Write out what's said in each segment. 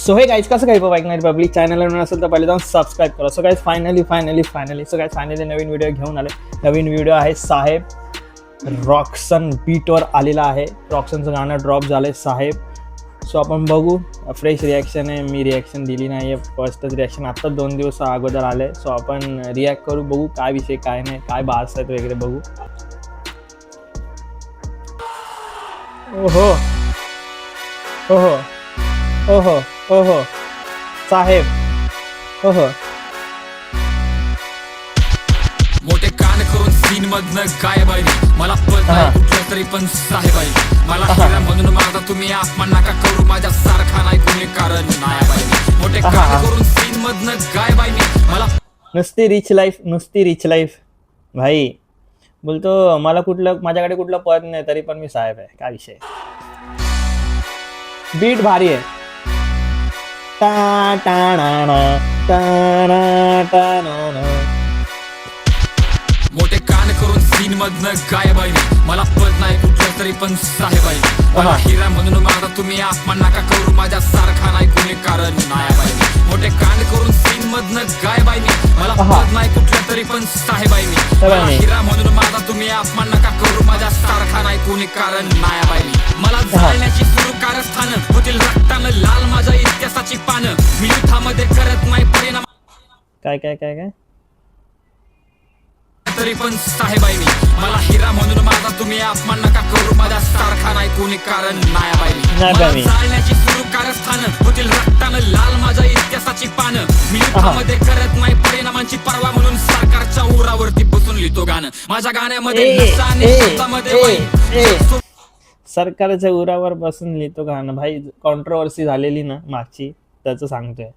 So हे guys कसं काय ऐकणार पब्लिक चॅनल असेल तर पहिले जाऊन सबस्क्राईब करा. सो गाईज फायनली नवीन व्हिडिओ घेऊन आले. नवीन व्हिडिओ आहे साहेब. रॉक्सन बीटवर आलेला आहे. रॉक्सनचं गाणं ड्रॉप झालं आहे साहेब. सो आपण बघू. फ्रेश रिॲक्शन आहे. मी रिॲक्शन दिली नाही आहे. फर्स्टच रिॲक्शन आत्ता 2 दिवस अगोदर आलं आहे. सो आपण रिॲक्ट करू. बघू काय विषय काय नाही काय बास आहेत वगैरे बघू. ओहो ओहो ओहो ओहो साहेब ओहो. मोठे कान करून सीन मधनं गायब आहे. मला पद नाही कुठलं तरी पण साहेब आहे. मला हिरा म्हणून माझा तुम्ही अपमान नका करू. माझ्या सारखा नाही कोणी कारण नायब आहे. मोठे कान करून सीन मधनं गायब आहे. मला नुसती रिच लाईफ भाई बोलतो. मला माझ्याकडे कुठलं पद नाही तरी पण मी साहेब आहे. काय विषय. बीट भारी आहे. टा टा ना ना टा ना टा ना ना. मोठे कान करून सीन मधनं गायब आहे. मला पद नाही कुठलं तरी पण साहेब आहे. मला हिरा म्हणून माझा तुम्ही अपमान नका करू. माझ्या सारखा नाही कोणी कारण नायब आहे. मोठे कान करून सीन मधनं गायब आहे. मला पद नाही कुठलं तरी पण साहेब आहे. मला हिरा म्हणून माझा तुम्ही अपमान नका करू. माझ्या सारखा नाही कोणी कारण नायब आहे. मला जाळण्याची सुरू कारस्थान होतील रक्तानं लाल माझ्या इतिहासाची पानं. मी युद्धामध्ये करत नाही परिणाम. काय काय काय काय तरी पण साहेब आहे मी. मला हिरा म्हणून माझा तुम्ही अपमान नका करू. माझ्या सारखा नाही कोणी कारण नायब आहे. मला जाळण्याची सुरू कारस्थान होतील रक्तानं लाल माझ्या इतिहासाची पानं. मी युद्धामध्ये करत नाही परिणामांची पर्वा म्हणून सरकारच्या उरावरती बसून लिहितो गाणं. माझ्या गाण्यामध्ये नशा आणि शब्दामध्ये वाईन. सरकारच्या उरावर बसून लिहितो गाणं. भाई कॉन्ट्रोवर्सी झालेली ना मागची त्याचं सांगतोय.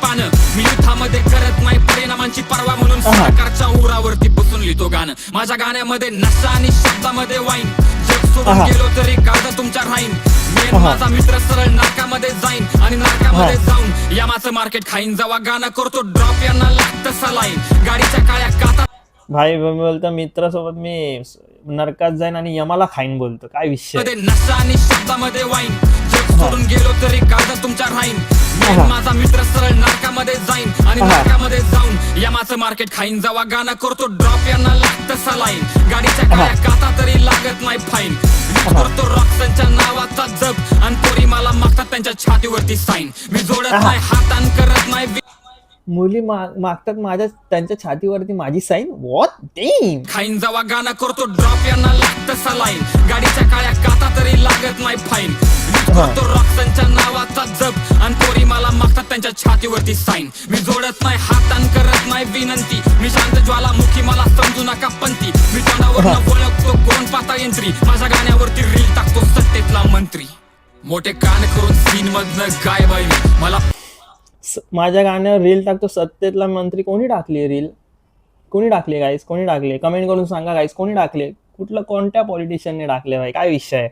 पानं मी युद्धामध्ये करत नाही परिणामांची पर्वा म्हणून सरकारच्या उरावरती बसून लिहितो गाणं. माझ्या गाण्यामध्ये नशा आणि शब्दामध्ये वाईन. जग सोडून गेलो तरी काळजा तुमच्या राहीन. मी माझा मित्र सरळ नाकामध्ये जाईन आणि नाकामध्ये जाऊन यामाचं मार्केट खाईन. जेव्हा गाणं करतो ड्रॉप यांना लागतं सलाईन. गाडीच्या काळ्या काता भाई बोलतो मित्रासोबत मी नरकात जाईन आणि यमाला खाईन बोलतो. काय विषय. नशा आणि शब्दामध्ये वाईन. जग सोडून गेलो तरी काळजा तुमच्या राहीन. माझा मित्र सरळ नाकामध्ये जाईन आणि नाकामध्ये जाऊन यामाचं मार्केट खाईन. जेव्हा गाणं करतो ड्रॉप यांना लागतं सलाईन. गाडीच्या काळ्या काता तरी लागत नाही फाईन. करतो रॉक्सनच्या नावाचा जप आणि पोरी मला मागतात त्यांच्या छातीवरती साईन. मी जोडत नाही हातान करत नाही. मुली मागतात माझ्या त्यांच्या छातीवरती माझी साईन. What dam. खाईन जेव्हा गाणं करतो ड्रॉप यांना लागतं सलाईन. गाडीच्या काळ्या काता तरी लागत नाही फाईन. करतो रॉक्सनच्या नावाचा जप आणि पोरी मला मागतात त्यांच्या छातीवरती साईन. मी जोडत नाही हातान करत नाही विनंती. मी शांत ज्वालामुखी मला समजू नका पंथी. मी तोंडावर ओळखतो कोण पाता यंत्री. माझ्या गाण्यावरती रील टाकतो सत्तेतला मंत्री. मोठे कान करून सीन मधनं गायब आहे. मला माझ्या गाण्यावर रील टाकतो सत्तेतला मंत्री. कोणी टाकली रील. कोणी टाकली गाईस. कोणी टाकले कमेंट करून सांगा गाईस. कोणी टाकले. कोणत्या पॉलिटिशियनने टाकले भाई. काय विषय आहे.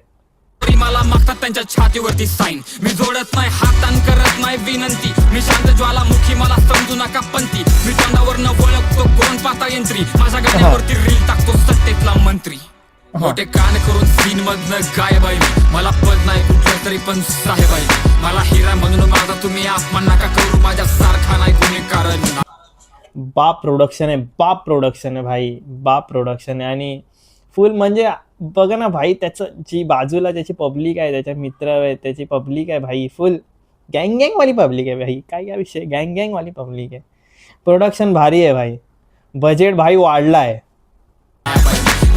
मला मागतात त्यांच्या छातीवरती साईन. मी जोडत नाही हातान करत नाही विनंती. मी शांत ज्वालामुखी मला समजू नका पंथी. मी तोंडावर ओळखतो कोण पाता यंत्री. माझ्या गाण्यावरती रील टाकतो सत्तेतला मंत्री. मोठे कान करून सीन मधनं गायब आहे. मला पद नाही कुठलं तरी पण साहेब आहे. मला हिरा म्हणून माझा तुम्ही अपमान नका करू. माझ्या सारखा नाही कोणी कारण. बाप प्रोडक्शन आहे भाई. बाप प्रोडक्शन आहे आणि फुल म्हणजे बघा ना भाई. त्याचं जी बाजूला त्याची पब्लिक आहे त्याच्या मित्र आहे त्याची पब्लिक आहे भाई. फुल गँग वाली पब्लिक आहे भाई. काय विषय. गँग वाली पब्लिक आहे. प्रोडक्शन भारी आहे भाई. बजेट भाई वाढला आहे.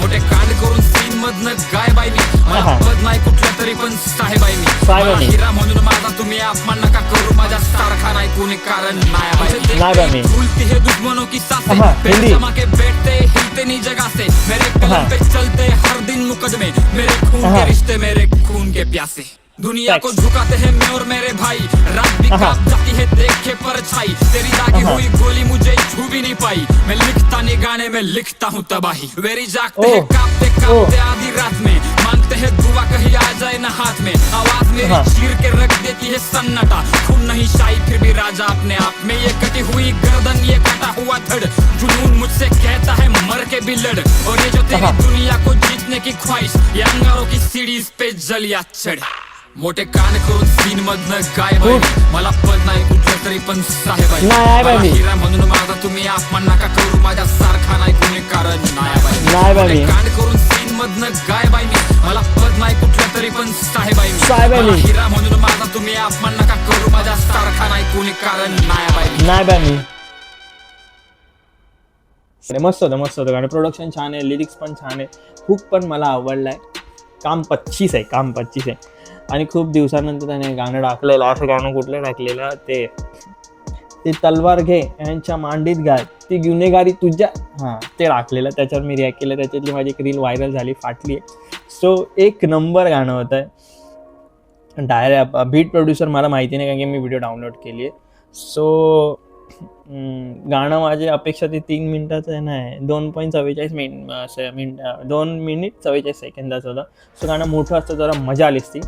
मोठे कांड करून सीन मधनं गायब आहे. मला पद नाही कुठलं तरी पण साहेब आहे. मला हिरा म्हणून माझा तुम्ही अपमान नका करू. माझ्या सारखा नाही कोणी कारण नायब आहे. भूलती है दुश्मनों की सांसें. पेट जमा के बैठते हिलते नहीं जगह से. मेरे कलम पे चलते हर दिन मुकदमे. मेरे खून के रिश्ते मेरे खून के प्यासे. दुनिया को झुकाते हैं मैं और मेरे भाई. रात भी कांप जाती है देखे परछाई. तेरी दागी हुई गोली मुझे छू भी नहीं पाई. मैं लिखता नहीं गाने में लिखता हूँ तबाही. वेरी जागते हैं कांपते आधी रात में. मांगते हैं दुआ कहीं आ जाए ना हाथ में. आवाज मेरी चीर के रख देती है सन्नाटा. खून नहीं शाही फिर भी राजा अपने आप में. ये कटी हुई गर्दन ये कटा हुआ धड़. जुनून मुझसे कहता है मर के भी लड़. और ये जो तेरी दुनिया को जीतने की ख्वाहिश ये अंगारों की सीढ़ी पे जलिया चढ़. मोठे कान करून सीन मधनं गायब आहे मी. मला पद नाही कुठलं तरी पण साहेब आहे मी. नाही आहे बाई मला मी. हिरा म्हणून माझा तुम्ही अपमान नका करू माझ्या सारखा नाही कोणी कारण नाही बाई मी. नाही बाई मोठे मी. कान करून सीन मधनं गायब आहे मी. मला पद नाही कुठलं तरी पण साहेब आहे मी. साहेब आहे मला मी. हिरा म्हणून माझा तुम्ही अपमान नका करू माझ्या सारखा नाही कोणी कारण नाही बाई मी. नाही बाय मी. मस्त होतं गाणं. प्रोडक्शन छान आहे, लिरिक्स पण छान आहे, हुक पण मला आवडलाय. काम 25 आहे. आणि खूप दिवसानंतर त्याने गाणं टाकलेलं. असं गाणं कुठलं टाकलेलं ते तलवार घे यांच्या मांडीत घाल ती गुन्हेगारी तुझ्या, ते टाकलेलं. त्याच्यावर मी रिॲक्ट केलं. त्याच्यातली माझी एक रील व्हायरल झाली, फाटली आहे. सो एक नंबर गाणं होतं. बीट प्रोड्युसर मला माहिती नाही कारण की मी व्हिडिओ डाउनलोड केली आहे. सो गाणं माझी अपेक्षा ते 3 मिनिटाचं आहे नाही, 2.44 मिनिट 2 मिनिट 44 सेकंदाचं होतं. सो गाणं मोठं असतं जरा मजा आलीच ती,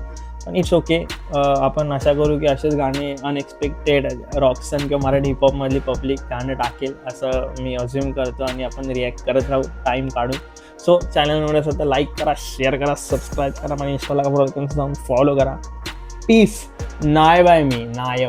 पण इट्स ओके. आपण आशा करू की असेच गाणे अनएक्सपेक्टेड रॉक्सन किंवा मराठी हिपहॉपमधली पब्लिक गाणं टाकेल असं मी अज्युम करतो आणि आपण रिॲक्ट करत राहू टाईम काढून. सो चॅनल असेल तर लाईक करा, शेअर करा, सबस्क्राईब करा आणि इंस्टाला जाऊन फॉलो करा. पीस. नाय बाय मी नायब.